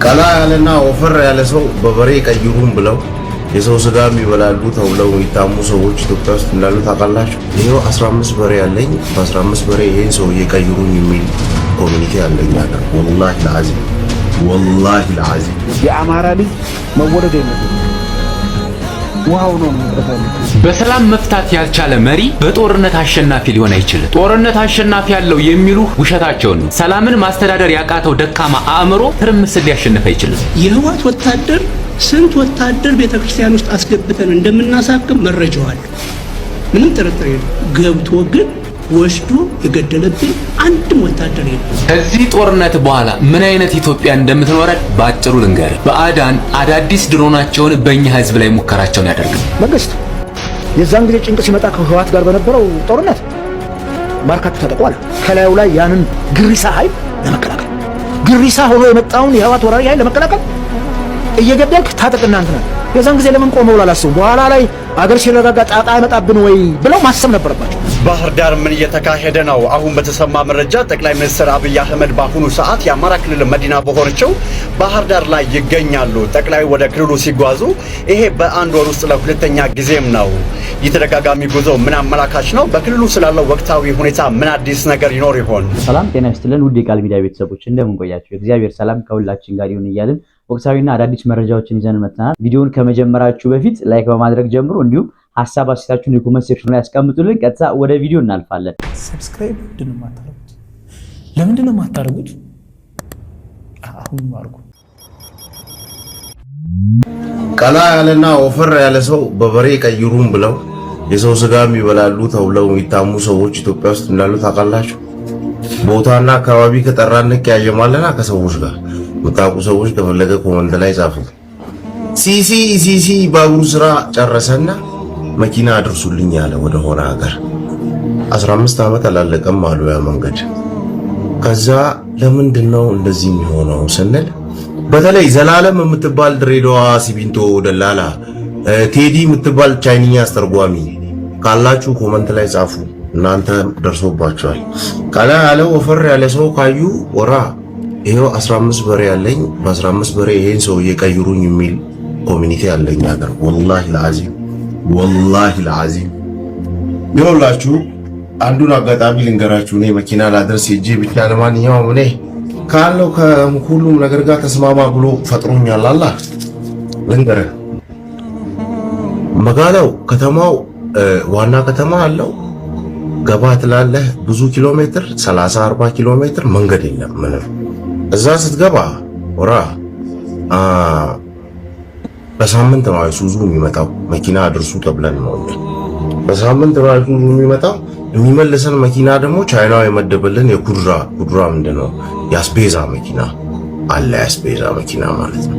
ቀላ ያለና ወፈር ያለ ሰው በበሬ ቀይሩን ብለው የሰው ስጋ የሚበላሉ ተብለው የሚታሙ ሰዎች ኢትዮጵያ ውስጥ እንዳሉ ታውቃላችሁ። ይሄው 15 በሬ ያለኝ በ15 በሬ ይሄን ሰው እየቀይሩን የሚል ኮሚኒቲ ያለኝ አገር ወላሂ ለአዚም ወላሂ ለአዚም የአማራ ልጅ መወለድ የለበትም። ውሃው ነው የሚጠፋው። በሰላም መፍታት ያልቻለ መሪ በጦርነት አሸናፊ ሊሆን አይችልም። ጦርነት አሸናፊ ያለው የሚሉ ውሸታቸውን ነው። ሰላምን ማስተዳደር ያቃተው ደካማ አእምሮ ትርምስን ሊያሸንፍ አይችልም። የህወሓት ወታደር ስንት ወታደር ቤተክርስቲያን ውስጥ አስገብተን እንደምናሳክም መረጃው አለ። ምንም ጥርጥር የለም። ገብቶ ግን ወስዶ የገደለብን አንድም ወታደር የለም። ከዚህ ጦርነት በኋላ ምን አይነት ኢትዮጵያ እንደምትኖረን ባጭሩ ልንገር። ባዕዳን አዳዲስ ድሮናቸውን በእኛ ህዝብ ላይ ሙከራቸውን ያደርጋል። መንግስት የዛን ጊዜ ጭንቅ ሲመጣ ከህወሓት ጋር በነበረው ጦርነት ማርካቱ ተጠቋል። ከላዩ ላይ ያንን ግሪሳ ኃይል ለመከላከል ግሪሳ ሆኖ የመጣውን የህወሓት ወራሪ ኃይል ለመከላከል እየገደልክ ታጠቅ እናንተ ነው። የዛን ጊዜ ለምን ቆመው ላላስቡ በኋላ ላይ አገር ሲረጋጋ ጣጣ ያመጣብን ወይ ብለው ማሰብ ነበረባቸው። ባህር ዳር ምን እየተካሄደ ነው? አሁን በተሰማ መረጃ ጠቅላይ ሚኒስትር አብይ አህመድ በአሁኑ ሰዓት የአማራ ክልል መዲና በሆነችው ባህር ዳር ላይ ይገኛሉ። ጠቅላይ ወደ ክልሉ ሲጓዙ ይሄ በአንድ ወር ውስጥ ለሁለተኛ ጊዜም ነው። የተደጋጋሚ ጉዞ ምን አመላካች ነው? በክልሉ ስላለው ወቅታዊ ሁኔታ ምን አዲስ ነገር ይኖር ይሆን? ሰላም ጤና ይስጥልን ውድ የቃል ሚዲያ ቤተሰቦች እንደምን ቆያችሁ? እግዚአብሔር ሰላም ከሁላችን ጋር ይሁን እያልን ወቅታዊና አዳዲስ መረጃዎችን ይዘን መጥተናል። ቪዲዮውን ከመጀመራችሁ በፊት ላይክ በማድረግ ጀምሩ። እንዲሁም ሐሳብ አስተያየታችሁን የኮሜንት ሴክሽን ላይ ያስቀምጡልን። ቀጥታ ወደ ቪዲዮ እናልፋለን። ሰብስክራይብ ለምንድን ነው የማታደርጉት? አሁን አድርጉ። ቀላ ያለና ወፈር ያለ ሰው በበሬ ቀይሩን ብለው የሰው ስጋ የሚበላሉ ተብለው የሚታሙ ሰዎች ኢትዮጵያ ውስጥ እንዳሉ ታውቃላችሁ። ቦታና አካባቢ ከጠራን እንቀያየማለና ከሰዎች ጋር የምታውቁ ሰዎች ከፈለገ ኮመንት ላይ ጻፉ። ሲሲ ባቡር ስራ ጨረሰና መኪና አድርሱልኝ ያለ ወደ ሆነ ሀገር 15 ዓመት አላለቀም አሉ ያ መንገድ። ከዛ ለምንድን ነው እንደዚህ የሚሆነው ስንል በተለይ ዘላለም የምትባል ድሬዳዋ ሲሚንቶ ደላላ፣ ቴዲ የምትባል ቻይኒኛ አስተርጓሚ ካላችሁ ኮመንት ላይ ጻፉ። እናንተ ደርሶባችኋል። ቀላ ያለ ወፈር ያለ ሰው ካዩ ወራ ይሄው 15 በሬ ያለኝ በ15 በሬ ይሄን ሰው እየቀይሩኝ የሚል ኮሚኒቲ ያለኝ ሀገር ወላሂ ለአዚም ይኸውላችሁ አንዱን አጋጣሚ ልንገራችሁ። እኔ መኪና ላድረስ ሄጄ ብቻ ለማንኛውም እኔ ካለው ከሁሉም ነገር ጋር ተስማማ ብሎ ፈጥሮኛል። አላህ ልንገርህ፣ መጋለው ከተማው ዋና ከተማ አለው። ገባ ትላለህ ብዙ ኪሎ ሜትር 30-40 ኪሎ ሜትር መንገድ የለም ምንም። እዛ ስትገባ ወራ በሳምንት ነው አይሱዙ የሚመጣው። መኪና አድርሱ ተብለን ነው በሳምንት ነው አይሱዙ የሚመጣው። የሚመልሰን መኪና ደግሞ ቻይናው የመደበልን የኩድራ ምንድነው ያስቤዛ መኪና አለ። ያስቤዛ መኪና ማለት ነው።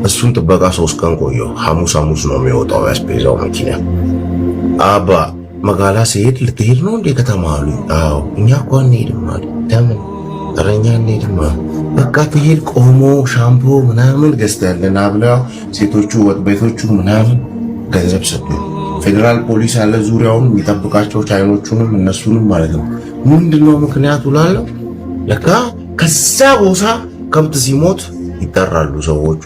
እሱን ጥበቃ 3 ቀን ቆየው። ሐሙስ ነው የሚወጣው ያስቤዛው መኪና። አባ መጋላ ሲሄድ ልትሄድ ነው እንዴ ከተማ አሉ። አዎ እኛ እኮ አንሄድም አሉ። ለምን ተረኛ እንሄድም? በቃ ትሄድ ቆሞ ሻምፖ ምናምን ገዝተልና ብለው ሴቶቹ ወጥ ቤቶቹ ምናምን ገንዘብ ሰጡ። ፌዴራል ፖሊስ ያለ ዙሪያውን የሚጠብቃቸው ቻይኖቹንም እነሱንም ማለት ነው። ምንድነው ምክንያቱ ላለው ለካ ከዛ ጎሳ ከብት ሲሞት ይጠራሉ ሰዎቹ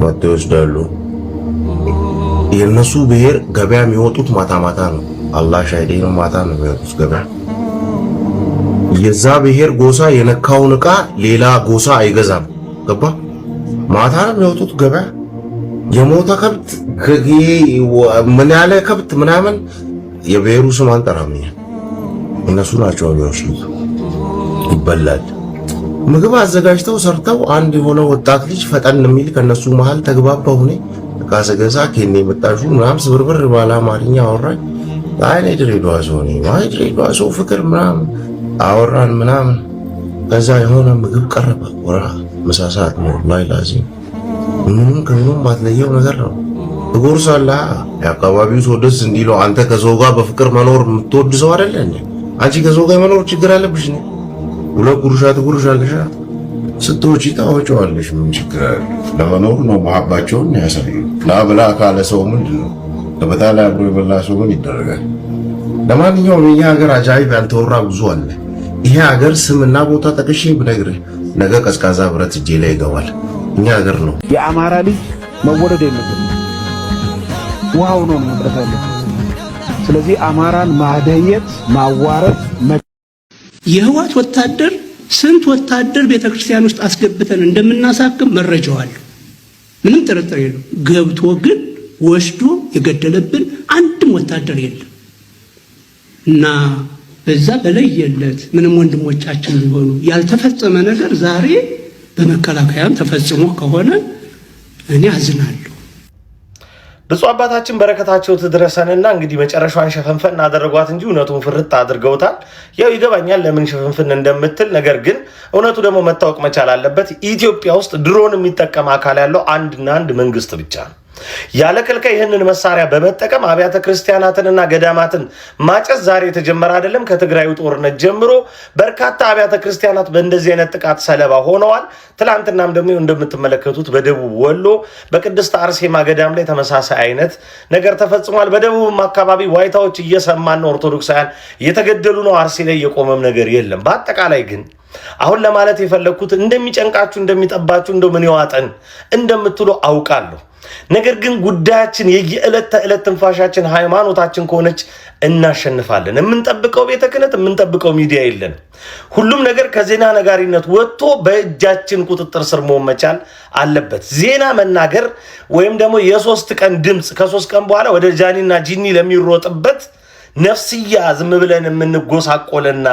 ወጥተው ይወስዳሉ። የነሱ ብሔር ገበያ የሚወጡት ማታ ነው። አላህ ሻሂዴ ነው። ማታ ነው የሚወጡት ገበያ። የዛ ብሔር ጎሳ የነካውን ዕቃ ሌላ ጎሳ አይገዛም። ገባ? ማታ ነው የሚወጡት ገበያ። የሞተ ከብት ምን ያለ ከብት ምናምን የብሔሩ ስም አንጠራም። እነሱ ናቸው የሚወስዱት። ይበላል። ምግብ አዘጋጅተው ሰርተው አንድ የሆነ ወጣት ልጅ ፈጠን የሚል ከነሱ መሃል ተግባባው። እኔ ካሰገዛ ከኔ መጣሹ ምናምን ስብርብር ባለ አማርኛ አወራኝ። አይኔ ድሬዳዋ ሰው ነኝ ማለት ድሬዳዋ ሰው ፍቅር ምናምን አወራን ምናምን። ከዛ የሆነ ምግብ ቀረበ። ወራ ምሳ ሰዓት ነው ላይ ላዚም ምንም ከምንም ማትለየው ነገር ነው። ትጎርሳለህ። የአካባቢው ሰው ደስ እንዲለው አንተ ከሰው ጋር በፍቅር መኖር የምትወድ ሰው አይደለ እንዴ? አንቺ ከሰው ጋር መኖር ችግር አለብሽ ነው? ሁለት ጉርሻ ትጉርሻለሽ፣ ስትወጪ ታወጪዋለሽ። ምን ችግር አለ? ለመኖር ነው መሐባቸውን ያሳዩ። ላብላ ካለ ሰው ምንድነው? ለበታ ላይ አብሮ የበላ ሰው ምን ይደረጋል? ለማንኛውም የኛ ሀገር አጃይብ ያልተወራ ብዙ አለ። ይሄ ሀገር ስምና ቦታ ጠቅሼ ብነግርህ ነገ ቀዝቃዛ ብረት እጄ ላይ ይገባል። እኛ ሀገር ነው። የአማራ ልጅ መወለድ የለበትም፣ ውሃው ነው መድረስ ያለበት። ስለዚህ አማራን ማደየት፣ ማዋረድ የህወሓት ወታደር ስንት ወታደር ቤተክርስቲያን ውስጥ አስገብተን እንደምናሳክም መረጃው አለ። ምንም ጥርጥር የለም። ገብቶ ግን ወስዶ የገደለብን አንድም ወታደር የለም እና በዛ በለየለት ምንም ወንድሞቻችን ቢሆኑ ያልተፈጸመ ነገር ዛሬ በመከላከያም ተፈጽሞ ከሆነ እኔ አዝናለሁ። ብፁዕ አባታችን በረከታቸው ትድረሰንና እንግዲህ መጨረሻዋን ሸፈንፈን አደረጓት እንጂ እውነቱን ፍርጥ አድርገውታል። ያው ይገባኛል ለምን ሸፈንፈን እንደምትል፣ ነገር ግን እውነቱ ደግሞ መታወቅ መቻል አለበት። ኢትዮጵያ ውስጥ ድሮን የሚጠቀም አካል ያለው አንድና አንድ መንግስት ብቻ ነው። ያለ ከልካይ ይህንን መሳሪያ በመጠቀም አብያተ ክርስቲያናትንና ገዳማትን ማጨስ ዛሬ የተጀመረ አይደለም። ከትግራዩ ጦርነት ጀምሮ በርካታ አብያተ ክርስቲያናት በእንደዚህ አይነት ጥቃት ሰለባ ሆነዋል። ትላንትናም ደግሞ እንደምትመለከቱት በደቡብ ወሎ በቅድስት አርሴማ ገዳም ላይ ተመሳሳይ አይነት ነገር ተፈጽሟል። በደቡብም አካባቢ ዋይታዎች እየሰማን ነው። ኦርቶዶክሳውያን እየተገደሉ ነው። አርሲ ላይ የቆመም ነገር የለም። በአጠቃላይ ግን አሁን ለማለት የፈለግኩት እንደሚጨንቃችሁ እንደሚጠባችሁ እንደምን ይዋጠን እንደምትሉ አውቃለሁ። ነገር ግን ጉዳያችን የየዕለት ተዕለት ትንፋሻችን ሃይማኖታችን ከሆነች እናሸንፋለን። የምንጠብቀው ቤተ ክህነት የምንጠብቀው ሚዲያ የለን። ሁሉም ነገር ከዜና ነጋሪነት ወጥቶ በእጃችን ቁጥጥር ስር መሆን መቻል አለበት። ዜና መናገር ወይም ደግሞ የሶስት ቀን ድምፅ ከሶስት ቀን በኋላ ወደ ጃኒና ጂኒ ለሚሮጥበት ነፍስያ ዝም ብለን የምንጎሳቆልና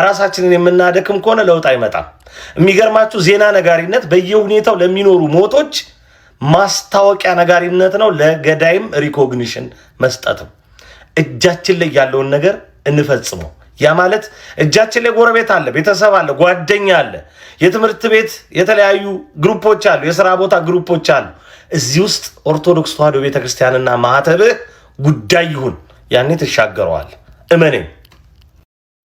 ራሳችንን የምናደክም ከሆነ ለውጥ አይመጣም። የሚገርማችሁ ዜና ነጋሪነት በየሁኔታው ለሚኖሩ ሞቶች ማስታወቂያ ነጋሪነት ነው። ለገዳይም ሪኮግኒሽን መስጠትም። እጃችን ላይ ያለውን ነገር እንፈጽመው። ያ ማለት እጃችን ላይ ጎረቤት አለ፣ ቤተሰብ አለ፣ ጓደኛ አለ፣ የትምህርት ቤት የተለያዩ ግሩፖች አሉ፣ የሥራ ቦታ ግሩፖች አሉ። እዚህ ውስጥ ኦርቶዶክስ ተዋሕዶ ቤተክርስቲያንና ማህተብህ ጉዳይ ይሁን። ያኔ ተሻገረዋል። እመኔ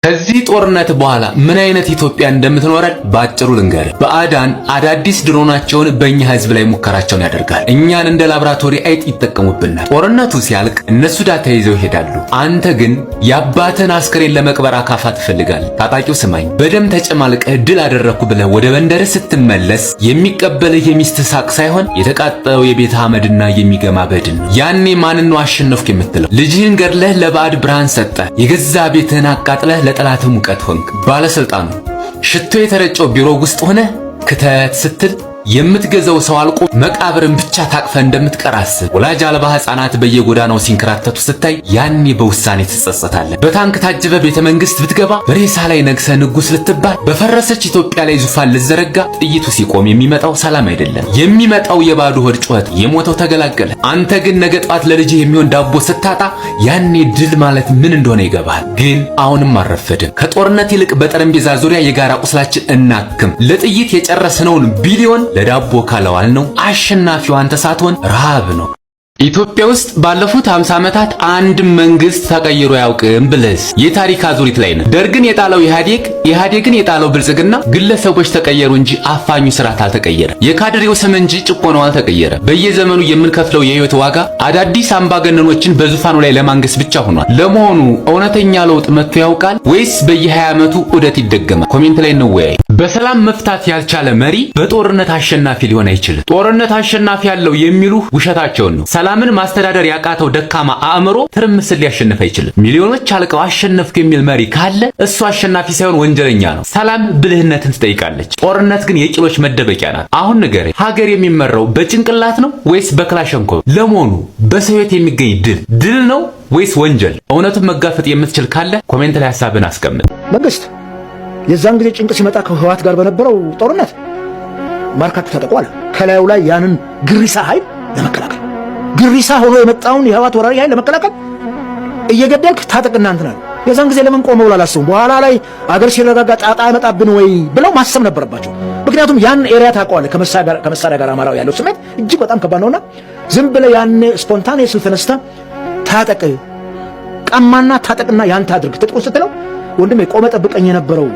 ከዚህ ጦርነት በኋላ ምን አይነት ኢትዮጵያ እንደምትኖረን ባጭሩ ልንገር። ባዕዳን አዳዲስ ድሮናቸውን በእኛ ህዝብ ላይ ሙከራቸውን ያደርጋል። እኛን እንደ ላብራቶሪ አይጥ ይጠቀሙብናል። ጦርነቱ ሲያልቅ እነሱ ዳታ ይዘው ይሄዳሉ። አንተ ግን የአባትን አስከሬን ለመቅበር አካፋ ትፈልጋለህ። ታጣቂው ስማኝ፣ በደም ተጨማልቀህ ድል አደረኩ ብለህ ወደ መንደር ስትመለስ የሚቀበልህ የሚስት ሳቅ ሳይሆን የተቃጠለው የቤት አመድና የሚገማ በድን ነው። ያኔ ማንን ነው አሸነፍኩ የምትለው? ልጅህን ገድለህ ለባዕድ ብርሃን ሰጠህ። የገዛ ቤትህን አቃጥለህ ለጠላት ሙቀት ሆንክ። ባለስልጣኑ ሽቶ የተረጨው ቢሮ ውስጥ ሆነ ክተት ስትል የምትገዛው ሰው አልቆ መቃብርን ብቻ ታቅፈ እንደምትቀር አስብ። ወላጅ አልባ ህፃናት በየጎዳናው ሲንከራተቱ ስታይ ያኔ በውሳኔ ትጸጸታለህ። በታንክ ታጅበ ቤተ መንግስት ብትገባ በሬሳ ላይ ነግሰ ንጉስ ልትባል በፈረሰች ኢትዮጵያ ላይ ዙፋን ልዘረጋ ጥይቱ ሲቆም የሚመጣው ሰላም አይደለም። የሚመጣው የባዶ ሆድ ጩኸት፣ የሞተው ተገላገለ። አንተ ግን ነገ ጧት ለልጅህ የሚሆን ዳቦ ስታጣ ያኔ ድል ማለት ምን እንደሆነ ይገባል። ግን አሁንም አልረፈድም። ከጦርነት ይልቅ በጠረጴዛ ዙሪያ የጋራ ቁስላችን እናክም። ለጥይት የጨረስነውን ቢሊዮን ለዳቦ ካለዋል ነው አሸናፊው አንተ ሳትሆን ረሃብ ነው። ኢትዮጵያ ውስጥ ባለፉት 50 ዓመታት አንድ መንግስት ተቀይሮ ያውቅም ብለስ የታሪክ አዙሪት ላይ ነው። ደርግን የጣለው ኢህአዴግን የጣለው ብልጽግና ግለሰቦች ተቀየሩ እንጂ አፋኙ ስርዓት አልተቀየረ። የካድሬው ስም እንጂ ጭቆናው አልተቀየረ። በየዘመኑ የምንከፍለው የህይወት ዋጋ አዳዲስ አምባገነኖችን በዙፋኑ ላይ ለማንገስ ብቻ ሆኗል። ለመሆኑ እውነተኛ ለውጥ መጥቶ ያውቃል ወይስ በየ20 ዓመቱ ዑደት ይደገማል? ኮሜንት ላይ እንወያይ። በሰላም መፍታት ያልቻለ መሪ በጦርነት አሸናፊ ሊሆን አይችልም። ጦርነት አሸናፊ ያለው የሚሉ ውሸታቸውን ነው። ሰላምን ማስተዳደር ያቃተው ደካማ አእምሮ ትርምስን ሊያሸንፍ አይችልም። ሚሊዮኖች አልቀው አሸነፍኩ የሚል መሪ ካለ እሱ አሸናፊ ሳይሆን ወንጀለኛ ነው። ሰላም ብልህነትን ትጠይቃለች። ጦርነት ግን የቂሎች መደበቂያ ናት። አሁን ንገረኝ፣ ሀገር የሚመራው በጭንቅላት ነው ወይስ በክላሽንኮቭ? ለመሆኑ በሰው ሕይወት የሚገኝ ድል ነው ወይስ ወንጀል? እውነቱን መጋፈጥ የምትችል ካለ ኮሜንት ላይ ሐሳብን አስቀምጥ። መንግስት የዛን ጊዜ ጭንቅ ሲመጣ ከህወሓት ጋር በነበረው ጦርነት ማርካችሁ ተጠቋል። ከላዩ ላይ ያንን ግሪሳ ኃይል ለመከላከል ግሪሳ ሆኖ የመጣውን የህወሓት ወራሪ ኃይል ለመከላከል እየገደልክ ታጠቅና እንትና የዛን ጊዜ ለምን ቆመው አላሰቡም? በኋላ ላይ አገር ሲረጋጋ ጣጣ አይመጣብን ወይ ብለው ማሰብ ነበረባቸው። ምክንያቱም ያን ኤሪያ ታውቀዋለህ። ከመሳሪያ ጋር አማራው ያለው ስሜት እጅግ በጣም ከባድ ነውና ዝም ብለህ ያን ስፖንታኔስሊ ተነስተህ ታጠቅ ቀማና ታጠቅና ያንተ አድርግ ትጥቁን ስትለው ወንድሜ ቆመ ጠብቀኝ የነበረው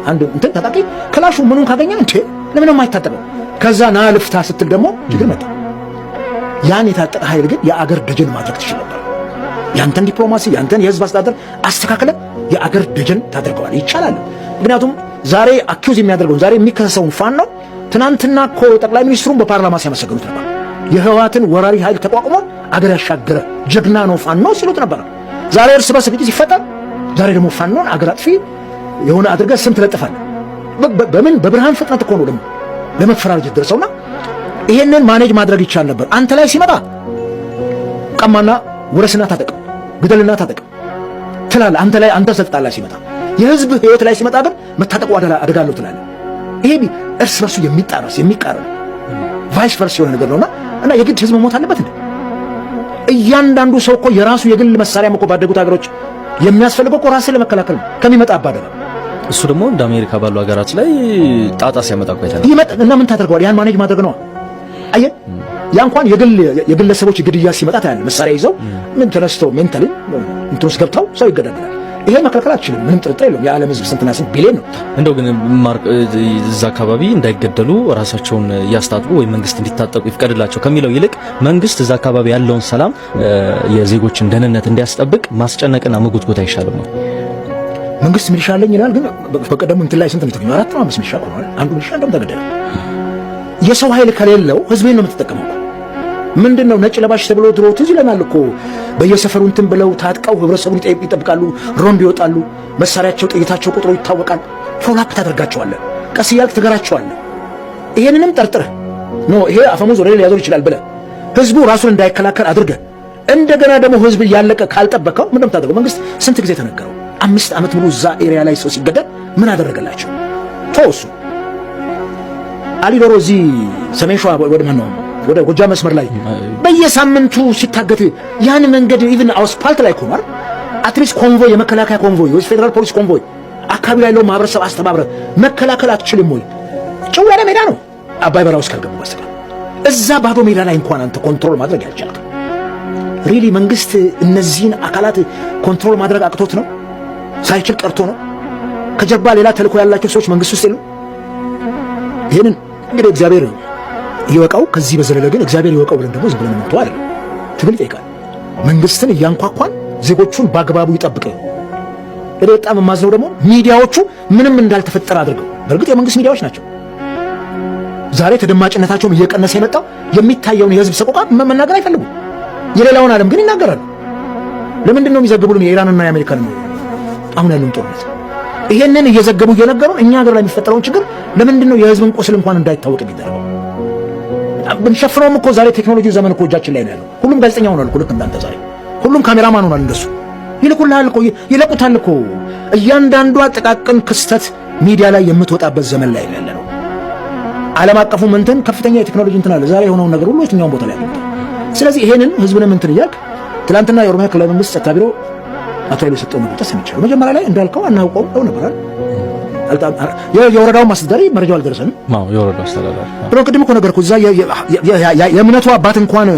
አንድ እንትን ታጣቂ ክላሹ ምኑን ካገኘ እንዴ ለምን የማይታጠቀው? ከዛ ና ልፍታ ስትል ደግሞ ችግር መጣ። ያን የታጠቀ ኃይል ግን የአገር ደጀን ማድረግ ትችል ነበር። ያንተን ዲፕሎማሲ ያንተን የህዝብ አስተዳደር አስተካክለ የአገር ደጀን ታደርገዋል። ይቻላል። ምክንያቱም ዛሬ አኪውዝ የሚያደርገው ዛሬ የሚከሰሰውን ፋኖ ትናንትና እኮ ጠቅላይ ሚኒስትሩን በፓርላማ ሲያመሰግኑት ነበር። የህወሓትን ወራሪ ኃይል ተቋቁሞ አገር ያሻገረ ጀግና ነው ፋኖ ሲሉት ነበር። ዛሬ እርስ በርስ ግጭት ሲፈጠር ዛሬ ደግሞ ፋኖን አገር አጥፊ የሆነ አድርገህ ስም ትለጥፋለህ። በምን በብርሃን ፍጥነት እኮ ነው ደግሞ ለመፈራረጅ ደርሰውና ይሄንን ማኔጅ ማድረግ ይቻል ነበር። አንተ ላይ ሲመጣ ቀማና ወረስና ታጠቅ ግደልና ታጠቅ ትላለህ። አንተ ላይ አንተ ሰጥጣላ ሲመጣ የህዝብ ህይወት ላይ ሲመጣ ግን መታጠቁ አደጋለሁ ትላለህ። ይሄ እርስ በርሱ የሚጣረስ የሚቃረን ቫይስ ቨርስ የሆነ ነገር ነውና እና የግድ ህዝብ መሞት አለበት እንዴ? እያንዳንዱ ሰው እኮ የራሱ የግል መሳሪያ እኮ ባደጉት ሀገሮች የሚያስፈልገው እኮ ራስን ለመከላከል ከሚመጣ አባደጋ። እሱ ደግሞ እንደ አሜሪካ ባሉ ሀገራት ላይ ጣጣ ሲያመጣ ቆይተናል። እና ምን ታደርገዋል? ያን ማኔጅ ማድረግ ነው። አየህ ያ እንኳን የግለሰቦች ግድያ ሲመጣ ታያለህ። መሳሪያ ይዘው ምን ተነስተው ሜንታሊ እንትን ውስጥ ገብተው ሰው ይገዳደላል። ይሄ መከላከል አትችልም። ምንም ጥርጥር የለውም። የዓለም ህዝብ ስንትና ስንት ቢሊዮን ነው። እንደው ግን እዛ አካባቢ እንዳይገደሉ ራሳቸውን ያስታጥቁ ወይ መንግስት እንዲታጠቁ ይፍቀድላቸው ከሚለው ይልቅ መንግስት እዛ አካባቢ ያለውን ሰላም የዜጎችን ደህንነት እንዲያስጠብቅ ማስጨነቅና መጎትጎት አይሻልም ነው? መንግስት ሚሊሻ አለኝ ይላል። ግን በቀደም እንትን ላይ ስንት ነው የተገኘው? 4 ነው 5 ሚሊሻ ቆሟል። አንዱ ሚሊሻ እንደውም ተገደለ። የሰው ኃይል ከሌለው ህዝብን ነው የምትጠቀመው። ምንድነው ነጭ ለባሽ ተብሎ ድሮ ትዝ ይለናል እኮ በየሰፈሩ እንትን ብለው ታጥቀው ህብረተሰቡን ይጠብቃሉ፣ ሮንድ ይወጣሉ፣ መሳሪያቸው ጥይታቸው ቁጥሩ ይታወቃል። ፎላፕ ታደርጋቸዋለህ፣ ቀስ እያልክ ትገራቸዋለህ። ይሄንንም ጠርጥረህ ነው ይሄ አፈሙዝ ወደ ሌላ ሊያዞር ይችላል ብለህ ህዝቡ ራሱን እንዳይከላከል አድርገህ እንደገና ደግሞ ህዝብ እያለቀ ካልጠበቀው ምንም ታደርገው። መንግስት ስንት ጊዜ ተነገረው? 5 ዓመት ሙሉ እዛ ኤሪያ ላይ ሰው ሲገደል ምን አደረገላቸው? ተወሱ። አሊ ዶሮ እዚህ ሰሜን ሸዋ ወደ ጎጃም መስመር ላይ በየሳምንቱ ሲታገት ያን መንገድ ኢቭን አስፓልት ላይ ቆሟል። አትሊስት ኮንቮይ የመከላከያ ኮንቮይ ወይ ፌደራል ፖሊስ ኮንቮይ አካባቢ ላይ ያለው ማህበረሰብ አስተባብረ መከላከል አትችልም ወይ? ጭው ያለ ሜዳ ነው አባይ በራው እስካልገቡ በስተቀር እዛ ባዶ ሜዳ ላይ እንኳን አንተ ኮንትሮል ማድረግ ያልቻልክ ሪሊ መንግስት እነዚህን አካላት ኮንትሮል ማድረግ አቅቶት ነው? ሳይችል ቀርቶ ነው? ከጀርባ ሌላ ተልእኮ ያላቸው ሰዎች መንግስት ውስጥ የሉም? ይሄንን እንግዲህ እግዚአብሔር ይወቀው። ከዚህ በዘለለ ግን እግዚአብሔር ይወቀው ብለን ደግሞ ዝም ብለን እንተው አይደለም። ትግል ይጠይቃል። መንግስትን እያንኳኳን ዜጎቹን በአግባቡ ይጠብቀው። በጣም የማዝነው ደግሞ ሚዲያዎቹ ምንም እንዳልተፈጠረ አድርገው፣ በእርግጥ የመንግስት ሚዲያዎች ናቸው ዛሬ ተደማጭነታቸውም እየቀነሰ የመጣው የሚታየውን የህዝብ ሰቆቃ መናገር አይፈልጉም። የሌላውን ዓለም ግን ይናገራሉ። ለምንድን ነው የሚዘግቡልን የኢራንና የአሜሪካን ነው አሁን ያለውን ጦርነት? ይሄንን እየዘገቡ እየነገሩን እኛ ሀገር ላይ የሚፈጠረውን ችግር ለምንድን ነው የህዝብን ቁስል እንኳን እንዳይታወቅ የሚደረገው? ብንሸፍነውም እኮ ዛሬ ቴክኖሎጂ ዘመን እኮ እጃችን ላይ ነው ያለው። ሁሉም ጋዜጠኛ ሆኗል እኮ ልክ እንዳንተ ዛሬ ሁሉም ካሜራማን ሆኗል። እንደሱ ይልኩልሃል እኮ ይለቁታል እኮ። እያንዳንዷ ጥቃቅን ክስተት ሚዲያ ላይ የምትወጣበት ዘመን ላይ ያለ ነው። ዓለም አቀፉ እንትን ከፍተኛ የቴክኖሎጂ እንትን አለ ዛሬ የሆነውን ነገር ሁሉ የትኛውን ቦታ ላይ ያለው። ስለዚህ ይሄንን ህዝብንም እንትን እያልክ ትላንትና የኦሮሚያ ክልላዊ መንግስት ጸጥታ ቢሮ አቶ ኃይሉ የሰጠው መግለጫ ሰምቻለሁ። መጀመሪያ ላይ እንዳልከው አናውቀውም ነው ነበር የወረዳው ማስተዳደሪ መረጃው አልደረሰንም። የወረዳው አስተዳዳሪ ብሎ ቅድም እኮ ነገርኩህ። እዛ የእምነቱ አባት እንኳን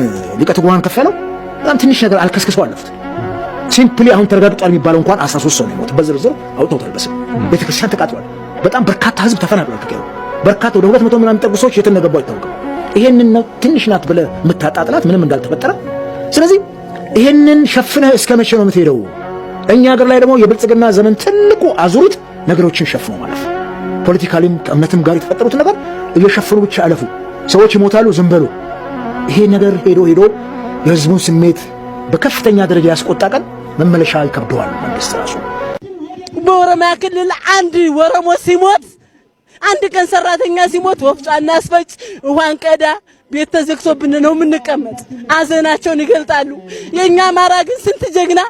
ሊቀ ትጉሃን ከፍ ያለው በጣም ትንሽ ነገር አልከስክሰው አለፉት። ሲምፕሊ አሁን ተረጋግጧል የሚባለው እንኳን 13 ሰው ነው የሞተው። በዝርዝር አውጥተውታል። በስም ቤተክርስቲያን ተቃጥሏል። በጣም በርካታ ህዝብ ተፈናቅሏል። ከቀየው በርካታ ወደ 200 ምናምን ጠጉ ሰዎች የት እንደገቡ አይታወቅም። ይሄንን ነው ትንሽ ናት ብለህ የምታጣጥላት ምንም እንዳልተፈጠረ። ስለዚህ ይሄንን ሸፍነህ እስከ መቼ ነው የምትሄደው? እኛ ሀገር ላይ ደግሞ የብልጽግና ዘመን ትልቁ አዙሪት ነገሮችን ሸፍኖ ማለፍ። ፖለቲካሊም ከእምነትም ጋር የተፈጠሩት ነገር እየሸፈኑ ብቻ አለፉ። ሰዎች ይሞታሉ፣ ዝም በሉ። ይሄ ነገር ሄዶ የህዝቡን ስሜት በከፍተኛ ደረጃ ያስቆጣ ቀን መመለሻ ይከብደዋል መንግስት ራሱ። በኦሮሚያ ክልል አንድ ወረሞ ሲሞት፣ አንድ ቀን ሰራተኛ ሲሞት ወፍጮ እናስፈጭ፣ ውሃን ቀዳ፣ ቤት ተዘግቶብን ነው የምንቀመጥ። አዘናቸውን ይገልጣሉ። የኛ አማራ ግን ስንት ጀግና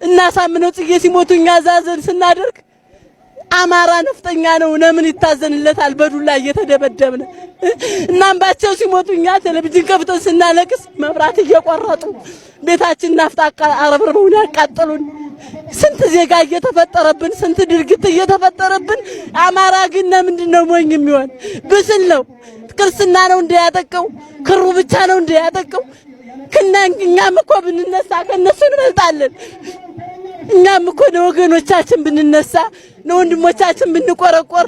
እናሳምነው ጽጌ ሲሞቱ እኛ ዛዘን ስናደርግ አማራ ነፍጠኛ ነው ለምን ይታዘንለታል? በዱላ እየተደበደብን እናምባቸው ሲሞቱ እኛ ቴሌቪዥን ከፍተን ስናለቅስ መብራት እየቆረጡ ቤታችን ናፍጣ አረብርበውን ያቃጠሉን። ስንት ዜጋ እየተፈጠረብን፣ ስንት ድርጊት እየተፈጠረብን፣ አማራ ግን ለምንድን ነው ሞኝ የሚሆን? ብስል ነው ክርስትና ነው እንደያጠቀው ክሩ ብቻ ነው እንደያጠቀው። እኛም እኮ ብንነሳ ከነሱ እንበልጣለን። እኛም እኮ ለወገኖቻችን ብንነሳ ለወንድሞቻችን ብንቆረቆር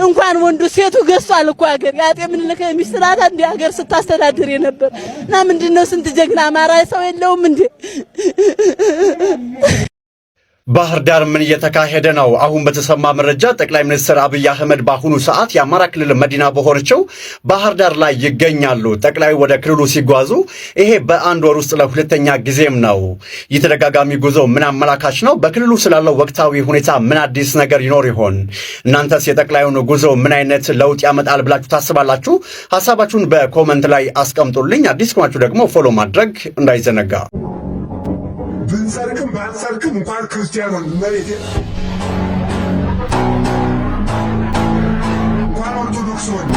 እንኳን ወንዱ ሴቱ ገዝቷል እኮ ሀገር። ያጤ ምኒልክ ሚስት ናት እንደ ሀገር ስታስተዳድር የነበር እና ምንድነው ስንት ጀግና አማራ ሰው የለውም እንዴ? ባህር ዳር ምን እየተካሄደ ነው? አሁን በተሰማ መረጃ ጠቅላይ ሚኒስትር አብይ አህመድ በአሁኑ ሰዓት የአማራ ክልል መዲና በሆነችው ባህር ዳር ላይ ይገኛሉ። ጠቅላይ ወደ ክልሉ ሲጓዙ ይሄ በአንድ ወር ውስጥ ለሁለተኛ ጊዜም ነው። የተደጋጋሚ ጉዞ ምን አመላካች ነው? በክልሉ ስላለው ወቅታዊ ሁኔታ ምን አዲስ ነገር ይኖር ይሆን? እናንተስ የጠቅላዩን ጉዞ ምን አይነት ለውጥ ያመጣል ብላችሁ ታስባላችሁ? ሐሳባችሁን በኮመንት ላይ አስቀምጡልኝ። አዲስ ከሆናችሁ ደግሞ ፎሎ ማድረግ እንዳይዘነጋ። ብንሰርቅም ባንሰርቅም እንኳን ክርስቲያኖን መሬት እንኳን ኦርቶዶክስ ሆን